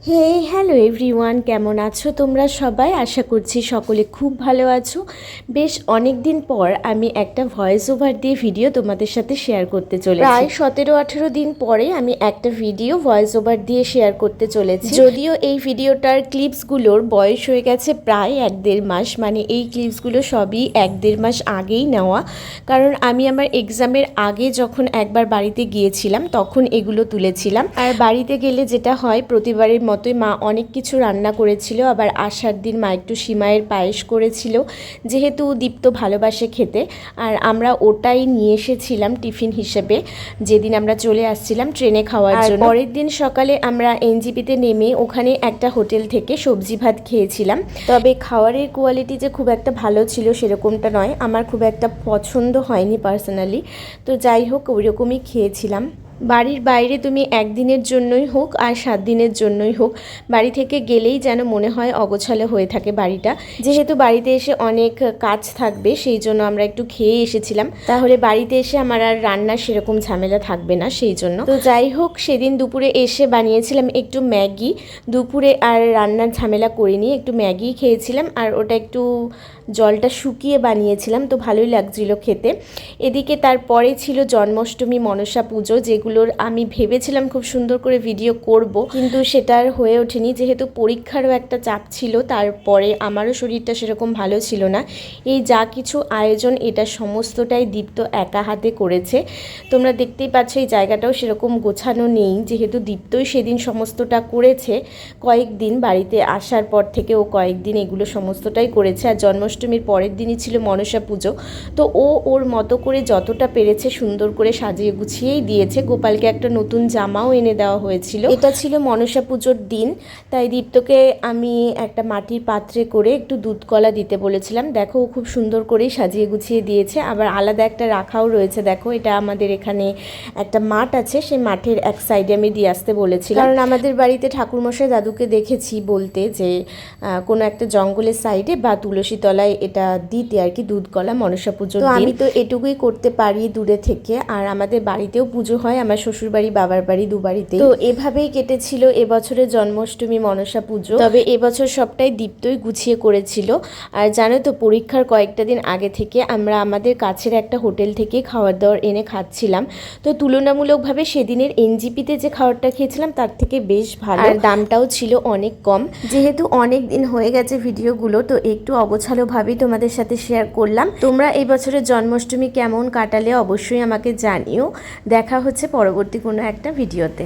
হে hello everyone, কেমন আছো তোমরা সবাই? আশা করছি সকলে খুব ভালো আছো। বেশ অনেক দিন পর আমি একটা ভয়েস ওভার দিয়ে ভিডিও তোমাদের সাথে শেয়ার করতে চলেছি। প্রায় 17-18 দিন পরে আমি একটা ভিডিও ভয়েস ওভার দিয়ে শেয়ার করতে চলেছি। যদিও এই ভিডিওটার ক্লিপসগুলোর বয়স হয়ে গেছে প্রায় 1-1.5 মাস, মানে এই ক্লিপসগুলো সবই 1-1.5 মাস আগেই নেওয়া। কারণ আমি আমার এক্সামের আগে যখন একবার বাড়িতে গিয়েছিলাম তখন এগুলো তুলেছিলাম। আর বাড়িতে গেলে যেটা হয়, প্রতিবারের মতোই মা অনেক কিছু রান্না করেছিল। আবার আসার দিন মা একটু সিমাইয়ের পায়েস করেছিল, যেহেতু দীপ্ত ভালোবাসে খেতে। আর আমরা ওটাই নিয়ে এসেছিলাম টিফিন হিসেবে যেদিন আমরা চলে আসছিলাম ট্রেনে খাওয়ার জন্য। পরের দিন সকালে আমরা এনজিপিতে নেমে ওখানে একটা হোটেল থেকে সবজি ভাত খেয়েছিলাম। তবে খাওয়ারের কোয়ালিটি যে খুব একটা ভালো ছিল সেরকমটা নয়, আমার খুব একটা পছন্দ হয়নি পার্সোনালি। তো যাই হোক, ওইরকমই খেয়েছিলাম। বাড়ির বাইরে তুমি একদিনের জন্যই হোক আর 7 দিনের জন্যই হোক, বাড়ি থেকে গেলেই যেন মনে হয় অগোছালো হয়ে থাকে বাড়িটা। যেহেতু বাড়িতে এসে অনেক কাজ থাকবে সেই জন্য আমরা একটু খেয়ে এসেছিলাম, তাহলে বাড়িতে এসে আমার আর রান্নার সেরকম ঝামেলা থাকবে না সেই জন্য। তো যাই হোক, সেদিন দুপুরে এসে বানিয়েছিলাম একটু ম্যাগি। দুপুরে আর রান্নার ঝামেলা করিনি, একটু ম্যাগি খেয়েছিলাম আর ওটা একটু জলটা শুকিয়ে বানিয়েছিলাম, তো ভালোই লাগছিল খেতে। এদিকে তারপরে ছিল জন্মাষ্টমী, মনসা পুজো, যেগুলোর আমি ভেবেছিলাম খুব সুন্দর করে ভিডিও করব, কিন্তু সেটা আর হয়ে ওঠেনি। যেহেতু পরীক্ষারও একটা চাপ ছিল, তারপরে আমারও শরীরটা সেরকম ভালো ছিল না। এই যা কিছু আয়োজন এটা সমস্তটাই দীপ্ত একা হাতে করেছে। তোমরা দেখতেই পাচ্ছ এই জায়গাটাও সেরকম গোছানো নেই, যেহেতু দীপ্তই সেদিন সমস্তটা করেছে। কয়েকদিন বাড়িতে আসার পর থেকে ও কয়েকদিন এগুলো সমস্তটাই করেছে। আর জন্মাষ্টমীর পরের দিনই ছিল মনসা পুজো, তো ও ওর মতো করে যতটা পেরেছে সুন্দর করে সাজিয়ে গুছিয়েই দিয়েছে। গোপালকে একটা নতুন জামাও এনে দেওয়া হয়েছিল। এটা ছিল মনসা পুজোর দিন, তাই দীপ্তকে আমি একটা মাটির পাত্রে করে একটু দুধ কলা দিতে বলেছিলাম। দেখো, ও খুব সুন্দর করেই সাজিয়ে গুছিয়ে দিয়েছে। আবার আলাদা একটা রাখাও রয়েছে, দেখো এটা আমাদের এখানে একটা মাঠ আছে, সেই মাঠের এক সাইডে আমি দিয়ে আসতে বলেছিলাম। কারণ আমাদের বাড়িতে ঠাকুরমশাই দাদুকে দেখেছি বলতে যে কোনো একটা জঙ্গলের সাইডে বা তুলসী তলায় এটা দিতে আর কি, দুধ কলা মনসা পুজোর দিন। আমি তো এটুকুই করতে পারি দূরে থেকে। আর আমাদের বাড়িতেও পুজো হয়, আমার শ্বশুর বাড়ি বাবার বাড়ি দুবাড়িতে। তো এভাবেই কেটেছিল এবছরের জন্মাষ্টমী মনসা পুজো। তবে এবছর সবটাই দীপ্তই গুছিয়ে করেছিল। আর জানো তো, পরীক্ষার কয়েকটা দিন আগে থেকে আমরা আমাদের কাছের একটা হোটেল থেকে খাবার দাবার এনে খাচ্ছিলাম। তো তুলনামূলকভাবে সেদিনের এনজিপিতে যে খাবারটা খেয়েছিলাম তার থেকে বেশ ভালো, আর দামটাও ছিল অনেক কম। যেহেতু অনেক দিন হয়ে গেছে ভিডিওগুলো, তো একটু অগোছালোভাবেই তোমাদের সাথে শেয়ার করলাম। তোমরা এই বছরের জন্মাষ্টমী কেমন কাটালে অবশ্যই আমাকে জানিও। দেখা হচ্ছে পরবর্তী কোনো একটা ভিডিওতে।